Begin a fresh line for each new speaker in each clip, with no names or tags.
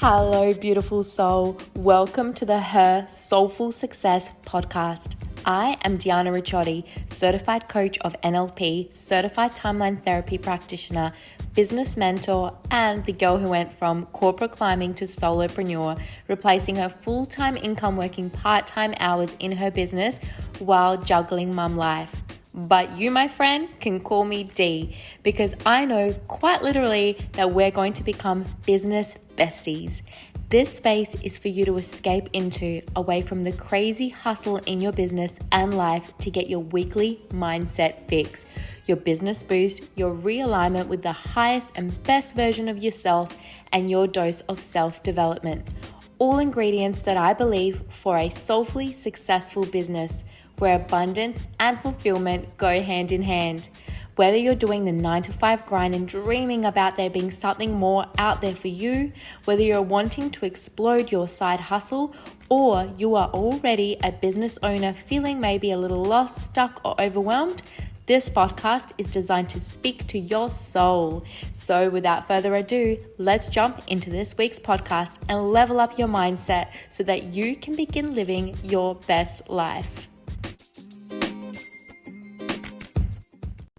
Hello, beautiful soul. Welcome to the Her Soulful Success podcast. I am Diana Ricciotti, certified coach of NLP, certified timeline therapy practitioner, business mentor, and the girl who went from corporate climbing to solopreneur, replacing her full-time income working part-time hours in her business while juggling mum life. But you, my friend, can call me D, because I know quite literally that we're going to become business besties. This space is for you to escape into, away from the crazy hustle in your business and life, to get your weekly mindset fix, your business boost, your realignment with the highest and best version of yourself, and your dose of self-development. All ingredients that I believe for a soulfully successful business, where abundance and fulfillment go hand in hand. Whether you're doing the 9-to-5 grind and dreaming about there being something more out there for you, whether you're wanting to explode your side hustle, or you are already a business owner feeling maybe a little lost, stuck, or overwhelmed, this podcast is designed to speak to your soul. So without further ado, let's jump into this week's podcast and level up your mindset so that you can begin living your best life.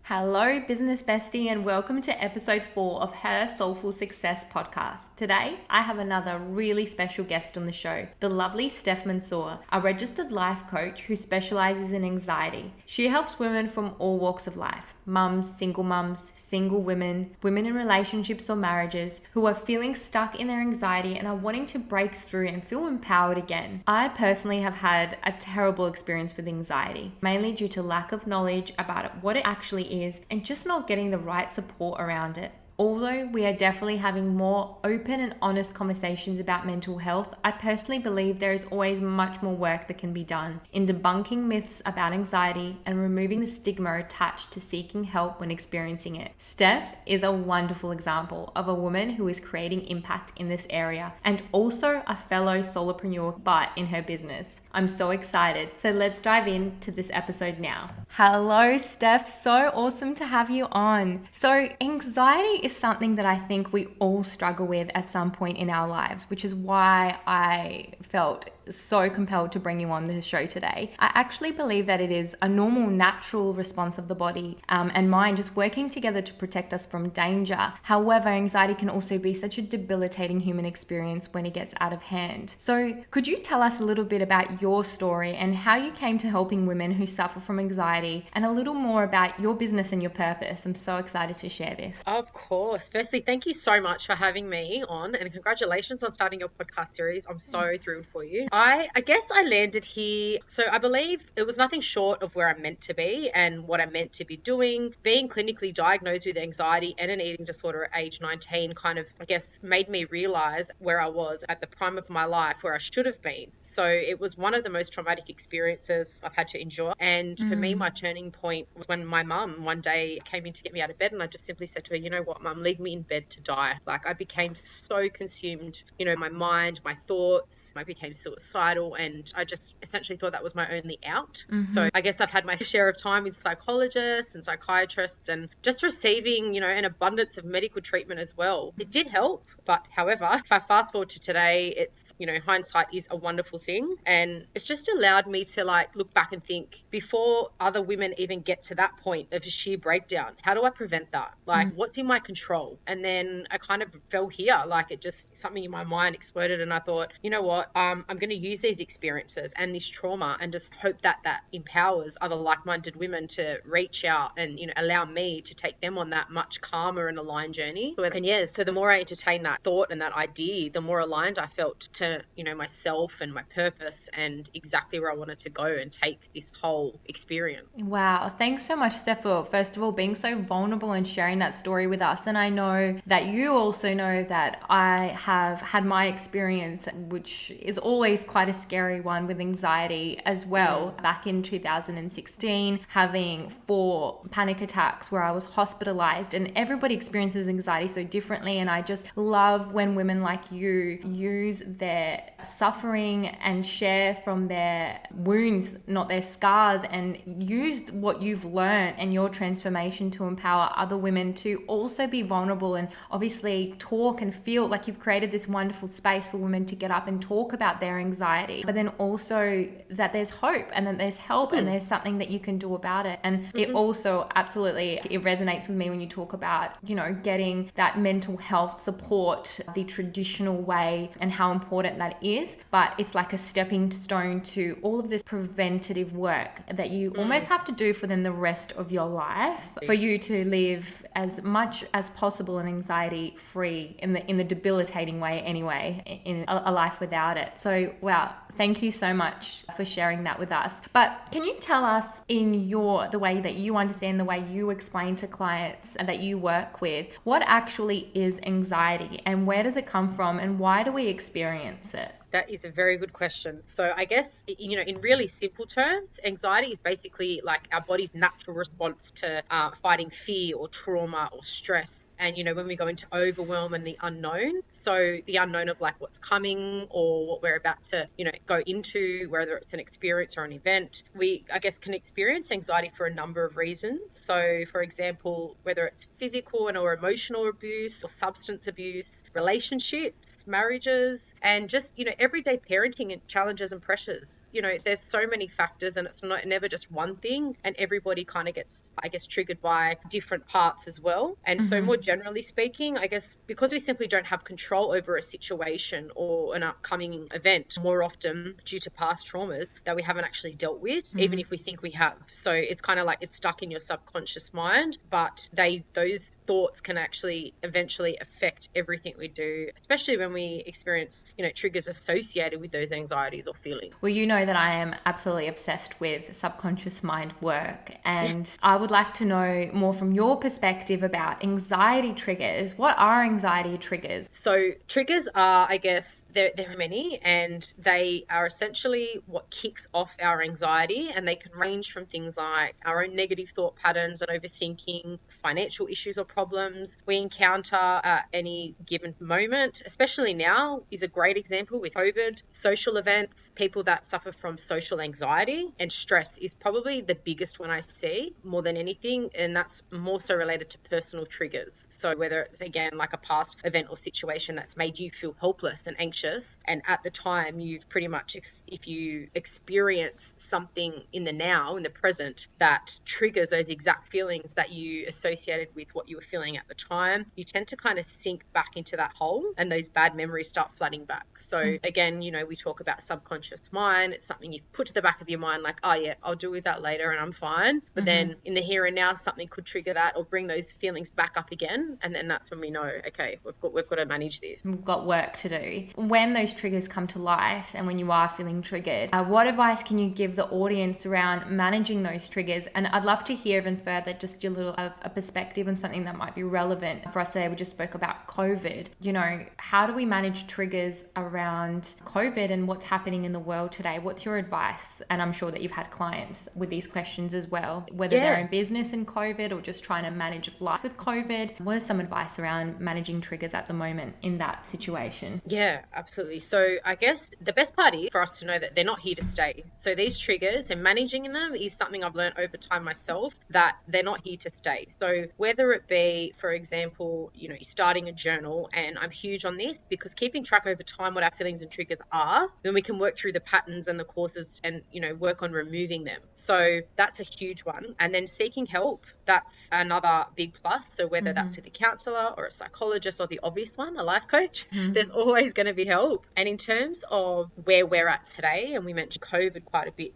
Hello, business bestie, and welcome to episode 4 of Her Soulful Success podcast. Today, I have another really special guest on the show, the lovely Steph Mansour, a registered life coach who specializes in anxiety. She helps women from all walks of life, mums, single women, women in relationships or marriages who are feeling stuck in their anxiety and are wanting to break through and feel empowered again. I personally have had a terrible experience with anxiety, mainly due to lack of knowledge about what it actually is and just not getting the right support around it. Although we are definitely having more open and honest conversations about mental health, I personally believe there is always much more work that can be done in debunking myths about anxiety and removing the stigma attached to seeking help when experiencing it. Steph is a wonderful example of a woman who is creating impact in this area and also a fellow solopreneur but in her business. I'm so excited. So let's dive into this episode now. Hello, Steph. So awesome to have you on. So anxiety is something that I think we all struggle with at some point in our lives, which is why I felt so compelled to bring you on the show today. I actually believe that it is a normal, natural response of the body and mind just working together to protect us from danger. However, anxiety can also be such a debilitating human experience when it gets out of hand. So could you tell us a little bit about your story and how you came to helping women who suffer from anxiety, and a little more about your business and your purpose? I'm so excited to share this.
Of course. Firstly, thank you so much for having me on, and congratulations on starting your podcast series. I'm so thrilled for you. I guess I landed here, so I believe it was nothing short of where I'm meant to be and what I'm meant to be doing. Being clinically diagnosed with anxiety and an eating disorder at age 19 kind of, I guess, made me realize where I was at the prime of my life, where I should have been. So it was one of the most traumatic experiences I've had to endure. And for me, my turning point was when my mum one day came in to get me out of bed, and I just simply said to her, you know what, Mum, leave me in bed to die. Like, I became so consumed, my mind, my thoughts. I became suicidal, and I just essentially thought that was my only out. So I guess I've had my share of time with psychologists and psychiatrists and just receiving, an abundance of medical treatment as well. It did help, but however, if I fast forward to today, it's, hindsight is a wonderful thing, and it's just allowed me to look back and think, before other women even get to that point of sheer breakdown, how do I prevent that? What's in my control? And then I kind of fell here, it just, something in my mind exploded, and I thought, you know what, I'm going to use these experiences and this trauma and just hope that empowers other like-minded women to reach out and, allow me to take them on that much calmer and aligned journey. And so the more I entertained that thought and that idea, the more aligned I felt to, myself and my purpose and exactly where I wanted to go and take this whole experience.
Wow. Thanks so much, Steph, for first of all being so vulnerable and sharing that story with us. And I know that you also know that I have had my experience, which is always always quite a scary one with anxiety as well. Back in 2016, having 4 panic attacks where I was hospitalized, and everybody experiences anxiety so differently. And I just love when women like you use their suffering and share from their wounds, not their scars, and use what you've learned and your transformation to empower other women to also be vulnerable and obviously talk and feel like you've created this wonderful space for women to get up and talk about their anxiety, but then also that there's hope and that there's help and there's something that you can do about it. And it also absolutely, it resonates with me when you talk about, you know, getting that mental health support the traditional way and how important that is. But it's like a stepping stone to all of this preventative work that you almost have to do for then the rest of your life for you to live as much as possible and anxiety free in the debilitating way anyway, in a life without it. So wow, thank you so much for sharing that with us. But can you tell us in the way that you understand, the way you explain to clients that you work with, what actually is anxiety and where does it come from and why do we experience it?
That is a very good question. So I guess, you know, in really simple terms, anxiety is basically like our body's natural response to fighting fear or trauma or stress. And, you know, when we go into overwhelm and the unknown, so the unknown of like what's coming or what we're about to, you know, go into, whether it's an experience or an event, we, I guess, can experience anxiety for a number of reasons. So, for example, whether it's physical and or emotional abuse or substance abuse, relationships, marriages, and just, you know, everyday parenting and challenges and pressures. You know, there's so many factors and it's never just one thing, and everybody kind of gets, I guess, triggered by different parts as well. And so more generally speaking, I guess because we simply don't have control over a situation or an upcoming event more often due to past traumas that we haven't actually dealt with, even if we think we have. So it's kind of like it's stuck in your subconscious mind, but those thoughts can actually eventually affect everything we do, especially when we experience, you know, triggers associated with those anxieties or feelings.
Well, you know that I am absolutely obsessed with subconscious mind work, and I would like to know more from your perspective about anxiety triggers. What are anxiety triggers?
So triggers are, I guess, there are many, and they are essentially what kicks off our anxiety, and they can range from things like our own negative thought patterns and overthinking, financial issues or problems we encounter at any given moment. Especially now is a great example with COVID, social events, people that suffer from social anxiety, and stress is probably the biggest one I see more than anything, and that's more so related to personal triggers. So whether it's, again, like a past event or situation that's made you feel helpless and anxious, and at the time you've pretty much, if you experience something in the now, in the present, that triggers those exact feelings that you associated with what you were feeling at the time, you tend to kind of sink back into that hole and those bad memories start flooding back. So again, you know, we talk about subconscious mind. It's something you've put to the back of your mind, like, oh yeah, I'll deal with that later and I'm fine. But then in the here and now, something could trigger that or bring those feelings back up again. And then that's when we know, okay, we've got to manage this.
We've got work to do. When those triggers come to light and when you are feeling triggered, what advice can you give the audience around managing those triggers? And I'd love to hear even further just your little a perspective on something that might be relevant for us today. We just spoke about COVID. You know, how do we manage triggers around COVID and what's happening in the world today? What's your advice? And I'm sure that you've had clients with these questions as well, whether they're in business in COVID or just trying to manage life with COVID. What is some advice around managing triggers at the moment in that situation?
Yeah, absolutely. So I guess the best part is for us to know that they're not here to stay. So these triggers and managing them is something I've learned over time myself, that they're not here to stay. So whether it be, for example, you know, starting a journal, and I'm huge on this because keeping track over time what our feelings and triggers are, then we can work through the patterns and the causes and, you know, work on removing them. So that's a huge one. And then seeking help, that's another big plus. So whether that's with a counselor or a psychologist or the obvious one, a life coach, there's always going to be help. And in terms of where we're at today, and we mentioned COVID quite a bit,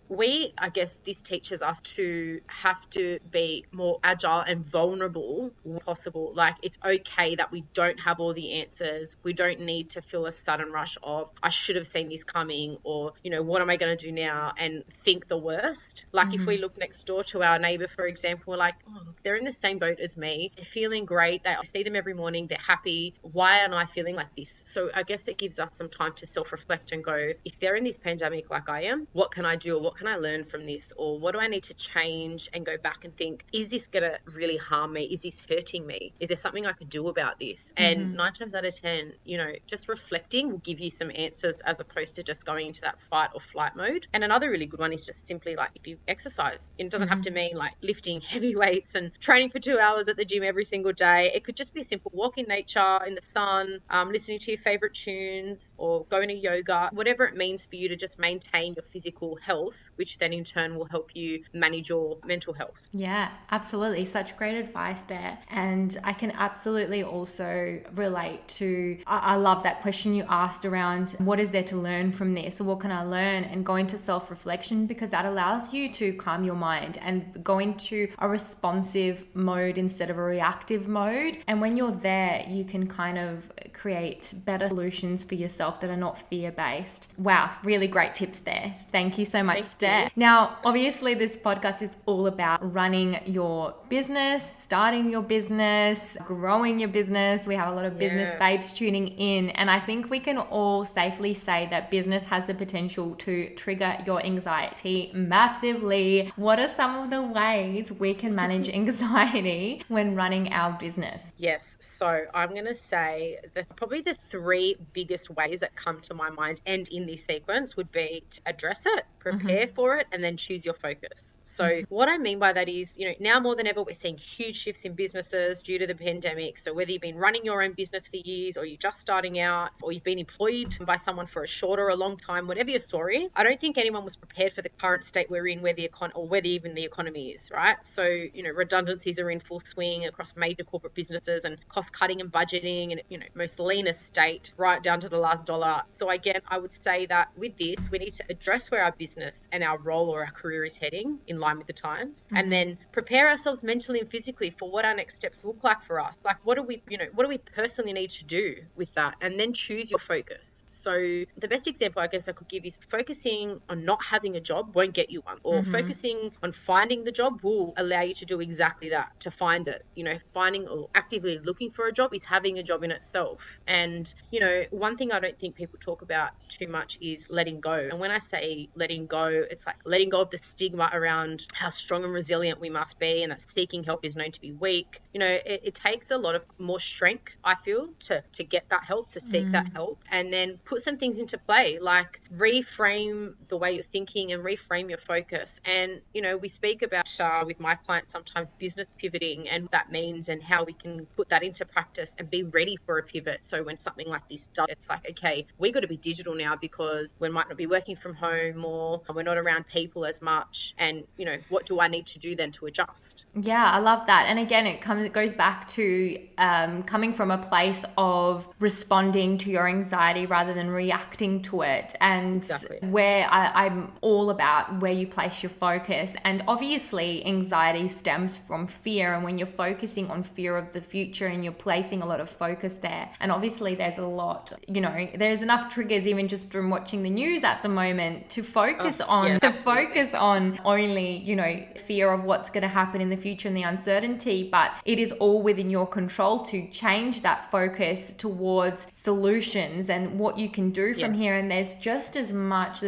I guess this teaches us to have to be more agile and vulnerable when possible. Like, it's okay that we don't have all the answers. We don't need to feel a sudden rush of I should have seen this coming, or, what am I going to do now, and think the worst. Like if we look next door to our neighbor, for example, we're like, oh, they're in the same boat as me. They're feeling great. I see them every morning. They're happy. Why am I feeling like this? So I guess it gives us some time to self-reflect and go, if they're in this pandemic like I am, what can I do, or what can I learn from this, or what do I need to change, and go back and think, is this going to really harm me? Is this hurting me? Is there something I could do about this? And 9 times out of 10, just reflecting will give you some answers, as opposed to just going into that fight or flight mode. And another really good one is just simply like, if you exercise, it doesn't have to mean like lifting heavy weights and training for 2 hours at the gym every single day. It could just be a simple walk in nature, in the sun, listening to your favorite tunes, or going to yoga, whatever it means for you to just maintain your physical health, which then in turn will help you manage your mental health.
Yeah, absolutely. Such great advice there. And I can absolutely also relate to, I love that question you asked around what is there to learn from this, or what can I learn, and go into self-reflection, because that allows you to calm your mind and go into a responsive mode instead of a reactive mode. And when you're there, you can kind of create better solutions for yourself that are not fear-based. Wow, really great tips there. Thank you so much, Steph. Now, obviously this podcast is all about running your business, starting your business, growing your business. We have a lot of business babes tuning in, and I think we can all safely say that business has the potential to trigger your anxiety massively. What are some of the ways we can manage anxiety when running our business?
Yes, so I'm going to say that probably the 3 biggest ways that come to my mind, and in this sequence, would be to address it, prepare for it, and then choose your focus. So what I mean by that is, now more than ever, we're seeing huge shifts in businesses due to the pandemic. So whether you've been running your own business for years, or you're just starting out, or you've been employed by someone for a short or a long time, whatever your story, I don't think anyone was prepared for the current state we're in, where even the economy is, right? So, redundancies are in full swing across major corporate businesses, and cost cutting and budgeting, and, most leanest state right down to the last dollar. So again, I would say that with this, we need to address where our business and our role or our career is heading in line with the times, and then prepare ourselves mentally and physically for what our next steps look like for us. Like, what do we personally need to do with that? And then choose your focus. So the best example I guess I could give is focusing on not having a job won't get you one, or focusing on finding the job will allow you to do exactly that, to find it. Finding or actively looking for a job is having a job in itself. And, one thing I don't think people talk about too much is letting go. And when I say letting go, it's like letting go of the stigma around how strong and resilient we must be, and that seeking help is known to be weak. It takes a lot of more strength, I feel, to get that help, to seek that help, and then put some things into play, like reframe the way you're thinking and reframe your focus. And, we speak about, with my clients, sometimes business pivoting, and what that means, and how we can put that into practice and be ready for a pivot. So when something like this does, it's like, okay, we got to be digital now, because we might not be working from home more, we're not around people as much, and what do I need to do then to adjust?
Yeah, I love that. And again, it goes back to coming from a place of responding to your anxiety rather than reacting to it. And where I'm all about where you place your focus. And obviously anxiety stems from fear, and when you're focusing on fear of the future and you're placing a lot of focus there, and obviously there's a lot, there's enough triggers even just from watching the news at the moment to focus on only fear of what's going to happen in the future and the uncertainty. But it is all within your control to change that focus towards solutions and what you can do from here. And there's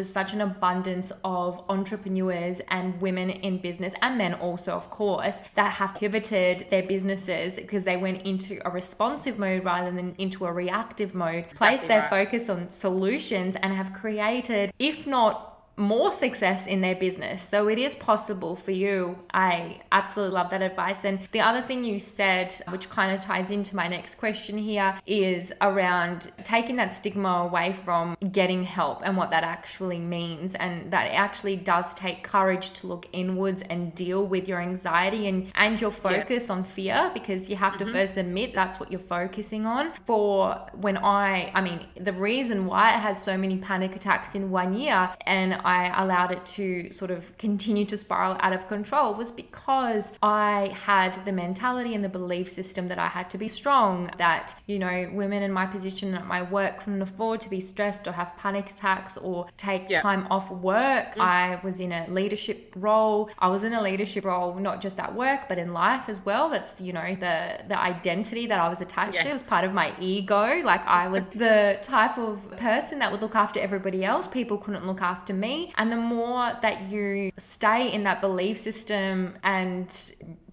such an abundance of entrepreneurs and women in business, and men also, of course, that have pivoted their businesses because they went into a responsive mode rather than into a reactive mode, placed their focus on solutions, and have created, if not more success in their business. So it is possible for you. I absolutely love that advice. And the other thing you said, which kind of ties into my next question here, is around taking that stigma away from getting help and what that actually means. And that it actually does take courage to look inwards and deal with your anxiety and your focus on fear, because you have to first admit that's what you're focusing on. For when the reason why I had so many panic attacks in 1 year, and I allowed it to sort of continue to spiral out of control was because I had the mentality and the belief system that I had to be strong, that, you know, women in my position at my work couldn't afford to be stressed or have panic attacks or take time off work. I was in a leadership role. I was in a leadership role, not just at work, but in life as well. That's, you know, the identity that I was attached to was part of my ego. Like I was the type of person that would look after everybody else. People couldn't look after me. And the more that you stay in that belief system and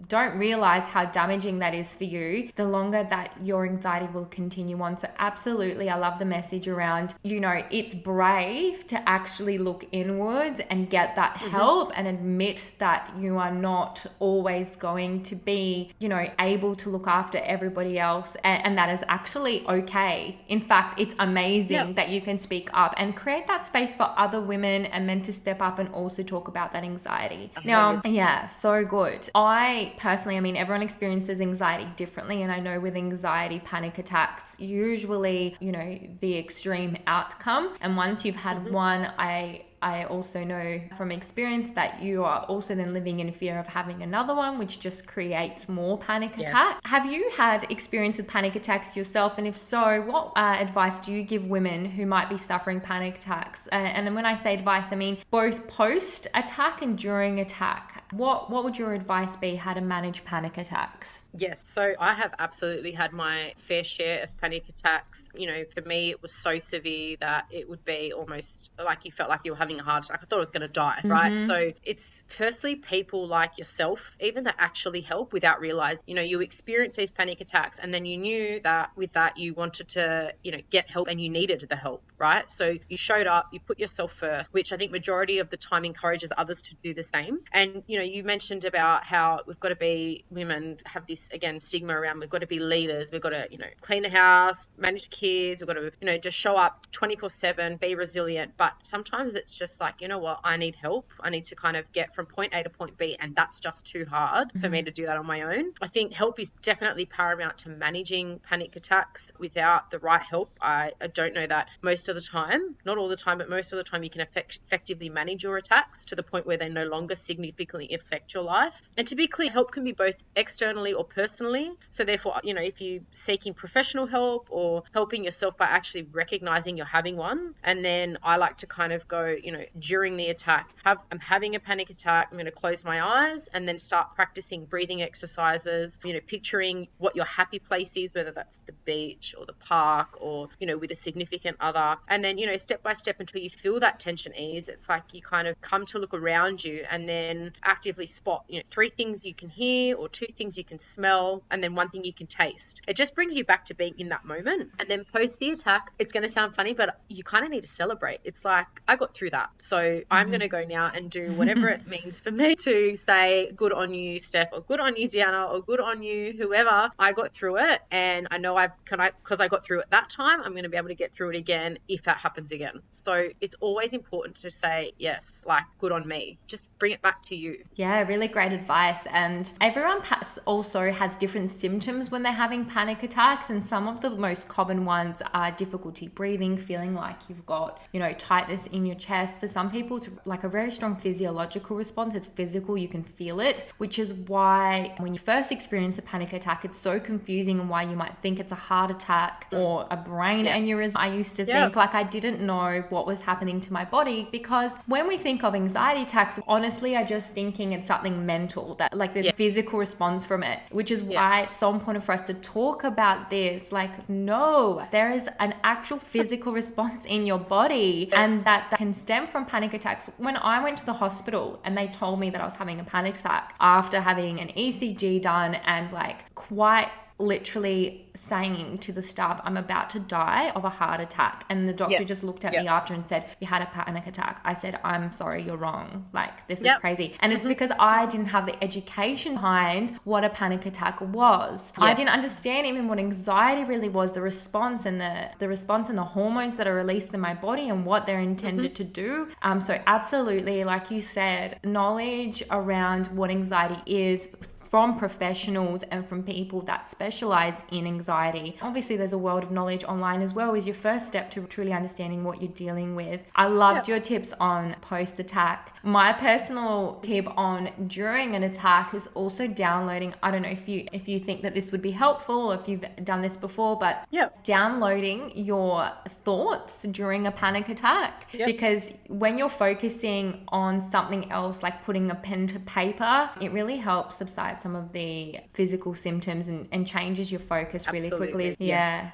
don't realize how damaging that is for you, the longer that your anxiety will continue on. So absolutely, I love the message around, you know, it's brave to actually look inwards and get that help and admit that you are not always going to be, you know, able to look after everybody else. And that is actually okay. In fact, it's amazing that you can speak up and create that space for other women and men to step up and also talk about that anxiety. Now, so good. I personally, I mean, everyone experiences anxiety differently. And I know with anxiety, panic attacks, usually, you know, the extreme outcome. And once you've had one, I also know from experience that you are also then living in fear of having another one, which just creates more panic attacks. Have you had experience with panic attacks yourself? And if so, what advice do you give women who might be suffering panic attacks? And then when I say advice, I mean both post-attack and during attack. What would your advice be how to manage panic attacks?
Yes, so I have absolutely had my fair share of panic attacks. You know, for me, it was so severe that it would be almost like you felt like you were having a heart attack. I thought I was going to die, right? So it's firstly people like yourself, even that actually help without realizing, you know, you experience these panic attacks and then you knew that with that you wanted to, you know, get help and you needed the help, right? So you showed up, you put yourself first, which I think majority of the time encourages others to do the same. And, you know, you mentioned about how we've got to be, women have this, again, stigma around we've got to be leaders, we've got to, you know, clean the house, manage kids, we've got to, you know, just show up 24/7, be resilient. But sometimes it's just like, you know what, I need help. I need to kind of get from point A to point B, and that's just too hard for me to do that on my own. I think help is definitely paramount to managing panic attacks. Without the right help, I don't know that most of the time, not all the time, but most of the time you can effectively manage your attacks to the point where they no longer significantly affect your life. And to be clear, help can be both externally or personally. So therefore, you know, if you're seeking professional help or helping yourself by actually recognizing you're having one, and then I like to kind of go, you know, during the attack, I'm having a panic attack, I'm going to close my eyes and then start practicing breathing exercises, you know, picturing what your happy place is, whether that's the beach or the park or, you know, with a significant other. And then, you know, step by step until you feel that tension ease, it's like you kind of come to look around you and then actively spot, you know, 3 things you can hear or 2 things you can smell and then 1 thing you can taste. It just brings you back to being in that moment. And then post the attack, it's going to sound funny, but you kind of need to celebrate. It's like, I got through that. So I'm going to go now and do whatever it means for me to say good on you, Steph, or good on you, Deanna, or good on you, whoever. I got through it. And I know because I got through it that time, I'm going to be able to get through it again if that happens again. So it's always important to say, yes, like good on me. Just bring it back to you.
Yeah, really great advice. And everyone also has different symptoms when they're having panic attacks. And some of the most common ones are difficulty breathing, feeling like you've got, you know, tightness in your chest. For some people, it's like a very strong physiological response. It's physical, you can feel it, which is why when you first experience a panic attack, it's so confusing and why you might think it's a heart attack or a brain aneurysm. I used to think like I didn't know what was happening to my body, because when we think of anxiety attacks, honestly, I just thinking it's something mental, that like there's a physical response from it, which is why it's so important for us to talk about this. Like, no, there is an actual physical response in your body, and that can stem from panic attacks. When I went to the hospital and they told me that I was having a panic attack after having an ECG done and like quite literally saying to the staff, I'm about to die of a heart attack. And the doctor just looked at me after and said, you had a panic attack. I said, I'm sorry, you're wrong. Like, this is crazy. And it's because I didn't have the education behind what a panic attack was. I didn't understand even what anxiety really was, the response and the response and the hormones that are released in my body and what they're intended to do. So absolutely, like you said, knowledge around what anxiety is, from professionals and from people that specialize in anxiety. Obviously, there's a world of knowledge online as well, is your first step to truly understanding what you're dealing with. I loved your tips on post-attack. My personal tip on during an attack is also downloading, I don't know if you think that this would be helpful, or if you've done this before, but downloading your thoughts during a panic attack. Because when you're focusing on something else, like putting a pen to paper, it really helps subside some of the physical symptoms and changes your focus really quickly.
Yeah.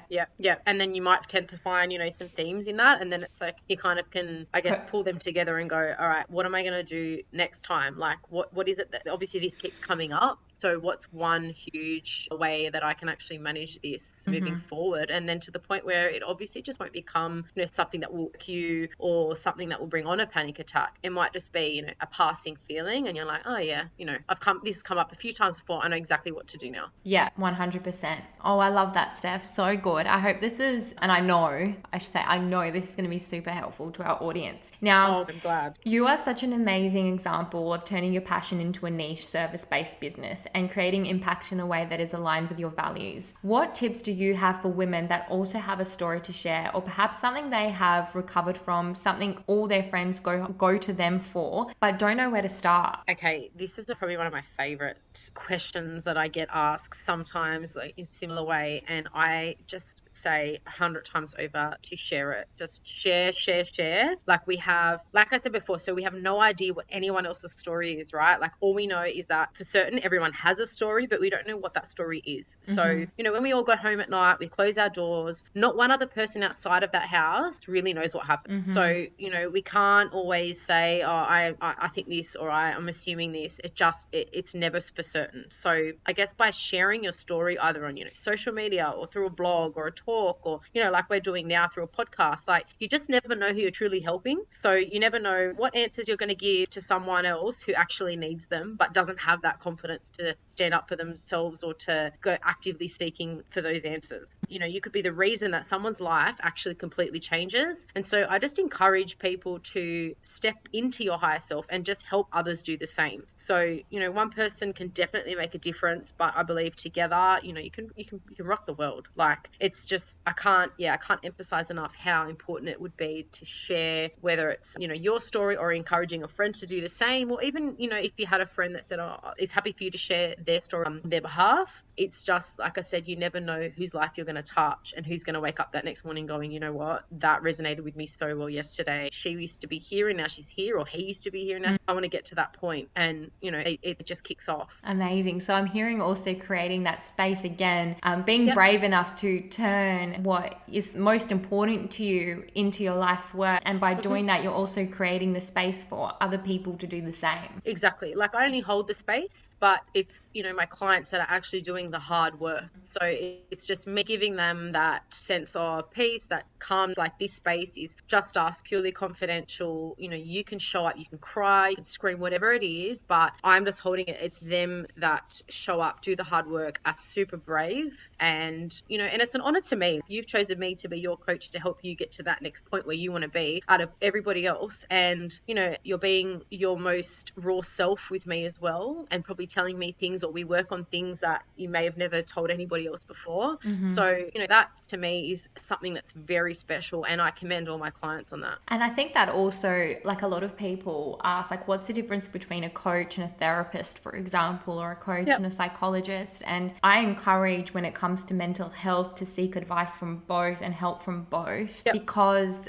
And then you might tend to find, some themes in that, and then it's like you kind of can, I guess, pull them together and go, all right, what am I going to do next time? Like, what is it that, obviously this keeps coming up, so what's one huge way that I can actually manage this moving forward? And then to the point where it obviously just won't become, something that will cue or something that will bring on a panic attack. It might just be, a passing feeling, and you're like, oh yeah, this has come up a few times before. I know exactly what to do now.
Yeah, 100%. Oh, I love that, Steph. So good. I hope this is, and I know this is going to be super helpful to our audience. Now,
I'm glad.
You are such an amazing example of turning your passion into a niche service-based business and creating impact in a way that is aligned with your values. What tips do you have for women that also have a story to share, or perhaps something they have recovered from, something all their friends go to them for, but don't know where to start?
Okay, this is probably one of my favorite questions that I get asked sometimes, like in a similar way, and I just say 100 times over to share it. Just share. Like I said before, so we have no idea what anyone else's story is, right? Like all we know is that for certain everyone has a story, but we don't know what that story is. So, when we all go home at night, we close our doors, not one other person outside of that house really knows what happened. So, we can't always say, oh, I think this, or I'm assuming this. It's never for certain. So I guess by sharing your story either on, social media or through a blog or a talk, or, like we're doing now through a podcast, like you just never know who you're truly helping. So you never know what answers you're going to give to someone else who actually needs them, but doesn't have that confidence to stand up for themselves or to go actively seeking for those answers. You could be the reason that someone's life actually completely changes. And so I just encourage people to step into your higher self and just help others do the same. So, one person can definitely make a difference, but I believe together, you can rock the world. Like it's just, I can't emphasize enough how important it would be to share, whether it's, your story or encouraging a friend to do the same, or even, if you had a friend that said, is happy for you to share their story on their behalf. It's just, like I said, you never know whose life you're going to touch and who's going to wake up that next morning going, you know what, that resonated with me so well yesterday. She used to be here and now she's here, or he used to be here and now I want to get to that point. And, it just kicks off.
Amazing. So I'm hearing also creating that space again, being brave enough to turn what is most important to you into your life's work. And by doing that, you're also creating the space for other people to do the same.
Exactly. Like I only hold the space, but it's, my clients that are actually doing the hard work. So it's just me giving them that sense of peace, that calm. Like this space is just us, purely confidential. You can show up, you can cry, you can scream, whatever it is, but I'm just holding it. It's them that show up, do the hard work, are super brave, and and it's an honor to me. You've chosen me to be your coach to help you get to that next point where you want to be out of everybody else, and you're being your most raw self with me as well, and probably telling me things, or we work on things that you may have never told anybody else before. So that to me is something that's very special, and I commend all my clients on that.
And I think that also, like a lot of people ask, like, what's the difference between a coach and a therapist, for example, or a coach and a psychologist? And I encourage, when it comes to mental health, to seek advice from both and help from both, because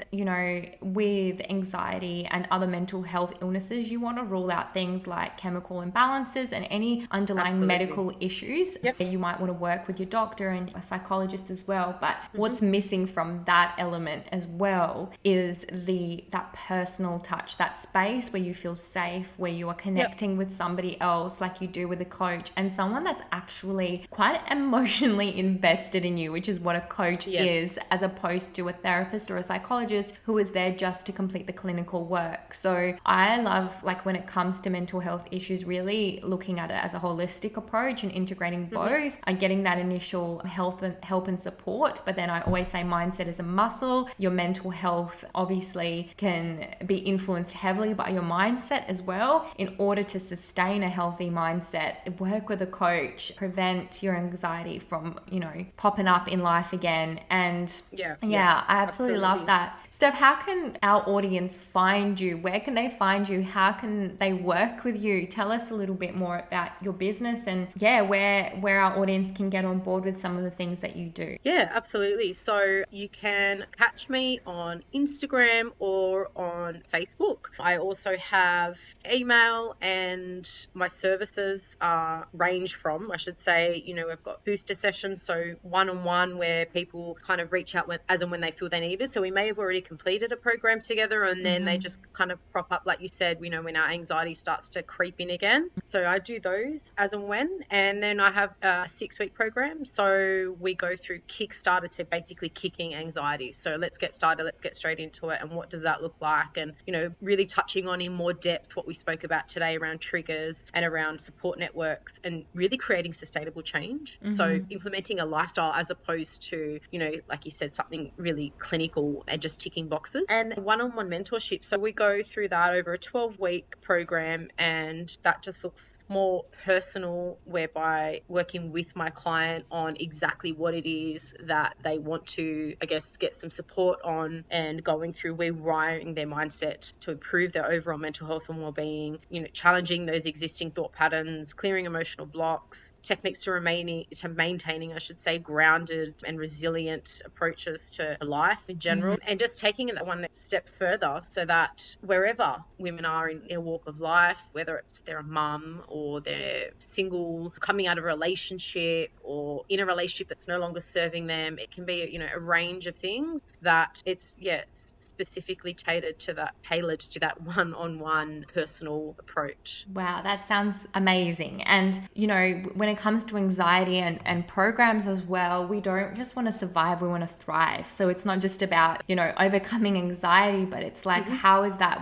with anxiety and other mental health illnesses, you want to rule out things like chemical imbalances and any underlying medical issues. You might want to work with your doctor and a psychologist as well, but what's missing from that element as well is that personal touch, that space where you feel safe, where you are connecting with somebody else like you do with a coach, and someone that's actually quite emotionally invested in you, which is what a coach is, as opposed to a therapist or a psychologist who is there just to complete the clinical work. So I love, like, when it comes to mental health issues, really looking at it as a holistic approach and integrating both both are getting that initial help and support. But then I always say mindset is a muscle. Your mental health obviously can be influenced heavily by your mindset as well. In order to sustain a healthy mindset, work with a coach, prevent your anxiety from, popping up in life again. And I absolutely love that. Steph, how can our audience find you? Where can they find you? How can they work with you? Tell us a little bit more about your business and where our audience can get on board with some of the things that you do.
Yeah, absolutely. So you can catch me on Instagram or on Facebook. I also have email, and my services range from, I should say, we've got booster sessions, so one-on-one where people kind of reach out as and when they feel they need it. So we may have already completed a program together, and then they just kind of prop up, like you said, when our anxiety starts to creep in again. So I do those as and when. And then I have a 6-week program. So we go through Kickstarter to basically kicking anxiety. So let's get started. Let's get straight into it. And what does that look like? And, really touching on in more depth what we spoke about today around triggers and around support networks and really creating sustainable change. So implementing a lifestyle as opposed to, like you said, something really clinical and just ticking boxes. And one-on-one mentorship. So we go through that over a 12-week program, and that just looks more personal, whereby working with my client on exactly what it is that they want to, get some support on, and going through rewiring their mindset to improve their overall mental health and well-being, challenging those existing thought patterns, clearing emotional blocks, techniques to maintaining, I should say, grounded and resilient approaches to life in general, and just taking it that one step further, so that wherever women are in their walk of life, whether it's they're a mum or they're single, coming out of a relationship, or in a relationship that's no longer serving them, it can be a range of things that it's specifically tailored to that one-on-one personal approach.
Wow, that sounds amazing. And when it comes to anxiety and programs as well, we don't just want to survive, we want to thrive. So it's not just about overcoming anxiety, but it's like,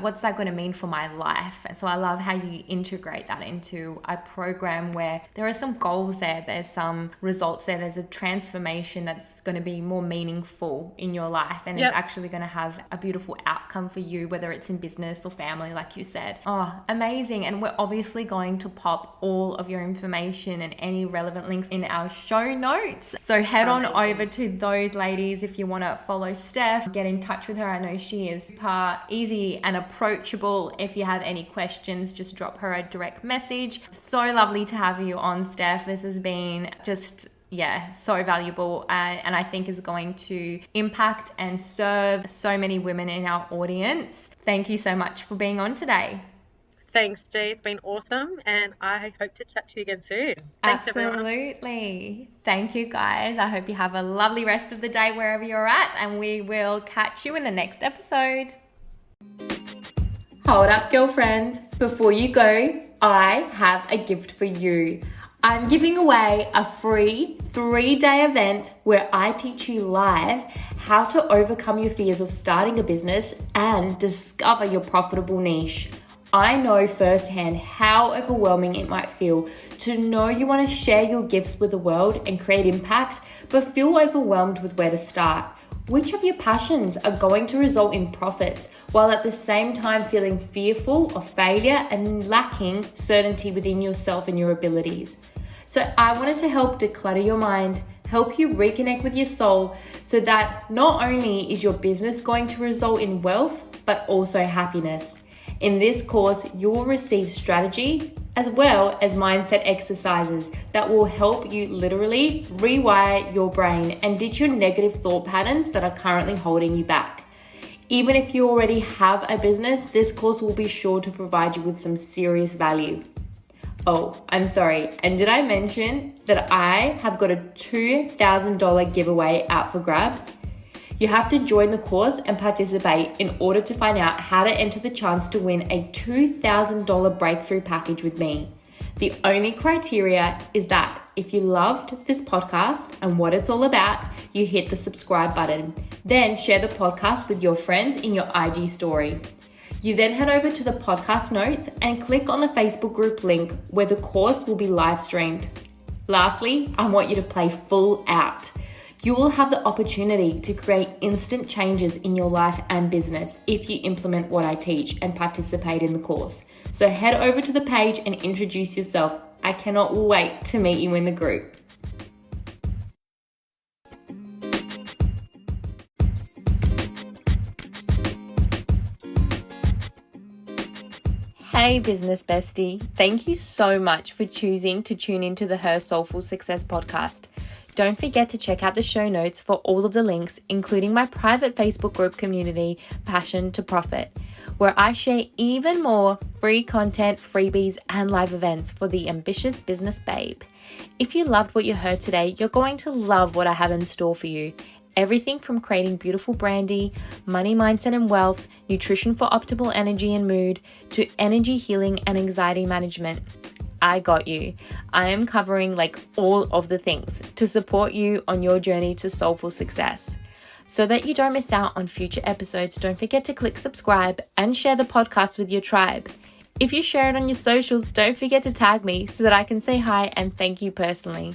what's that going to mean for my life? And so I love how you integrate that into a program where there are some goals there, there's some results there, there's a transformation that's going to be more meaningful in your life, and it's actually going to have a beautiful outcome for you, whether it's in business or family, like you said. Oh, amazing. And we're obviously going to pop all of your information and any relevant links in our show notes. So head on over to those ladies if you want to follow Steph, get in touch with her. I know she is super easy and approachable. If you have any questions, just drop her a direct message. So lovely to have you on, Steph. This has been just so valuable, and I think is going to impact and serve so many women in our audience. Thank you so much for being on today.
Thanks, Dee. It's been awesome, and I hope to chat to you again soon. Thanks,
Absolutely.
everyone.
Thank you, guys. I hope you have a lovely rest of the day wherever you're at, and we will catch you in the next episode. Hold up, girlfriend. Before you go, I have a gift for you. I'm giving away a free 3-day event where I teach you live how to overcome your fears of starting a business and discover your profitable niche. I know firsthand how overwhelming it might feel to know you want to share your gifts with the world and create impact, but feel overwhelmed with where to start. Which of your passions are going to result in profits while at the same time feeling fearful of failure and lacking certainty within yourself and your abilities? So I wanted to help declutter your mind, help you reconnect with your soul, so that not only is your business going to result in wealth, but also happiness. In this course, you will receive strategy as well as mindset exercises that will help you literally rewire your brain and ditch your negative thought patterns that are currently holding you back. Even if you already have a business, this course will be sure to provide you with some serious value. Oh, I'm sorry. And did I mention that I have got a $2,000 giveaway out for grabs? You have to join the course and participate in order to find out how to enter the chance to win a $2,000 breakthrough package with me. The only criteria is that if you loved this podcast and what it's all about, you hit the subscribe button. Then share the podcast with your friends in your IG story. You then head over to the podcast notes and click on the Facebook group link where the course will be live streamed. Lastly, I want you to play full out. You will have the opportunity to create instant changes in your life and business if you implement what I teach and participate in the course. So head over to the page and introduce yourself. I cannot wait to meet you in the group. Hey business bestie, thank you so much for choosing to tune into the Her Soulful Success podcast. Don't forget to check out the show notes for all of the links, including my private Facebook group community, Passion to Profit, where I share even more free content, freebies, and live events for the ambitious business babe. If you loved what you heard today, you're going to love what I have in store for you. Everything from creating beautiful brandy, money mindset and wealth, nutrition for optimal energy and mood, to energy healing and anxiety management. I got you. I am covering all of the things to support you on your journey to soulful success. So that you don't miss out on future episodes, don't forget to click subscribe and share the podcast with your tribe. If you share it on your socials, don't forget to tag me so that I can say hi and thank you personally.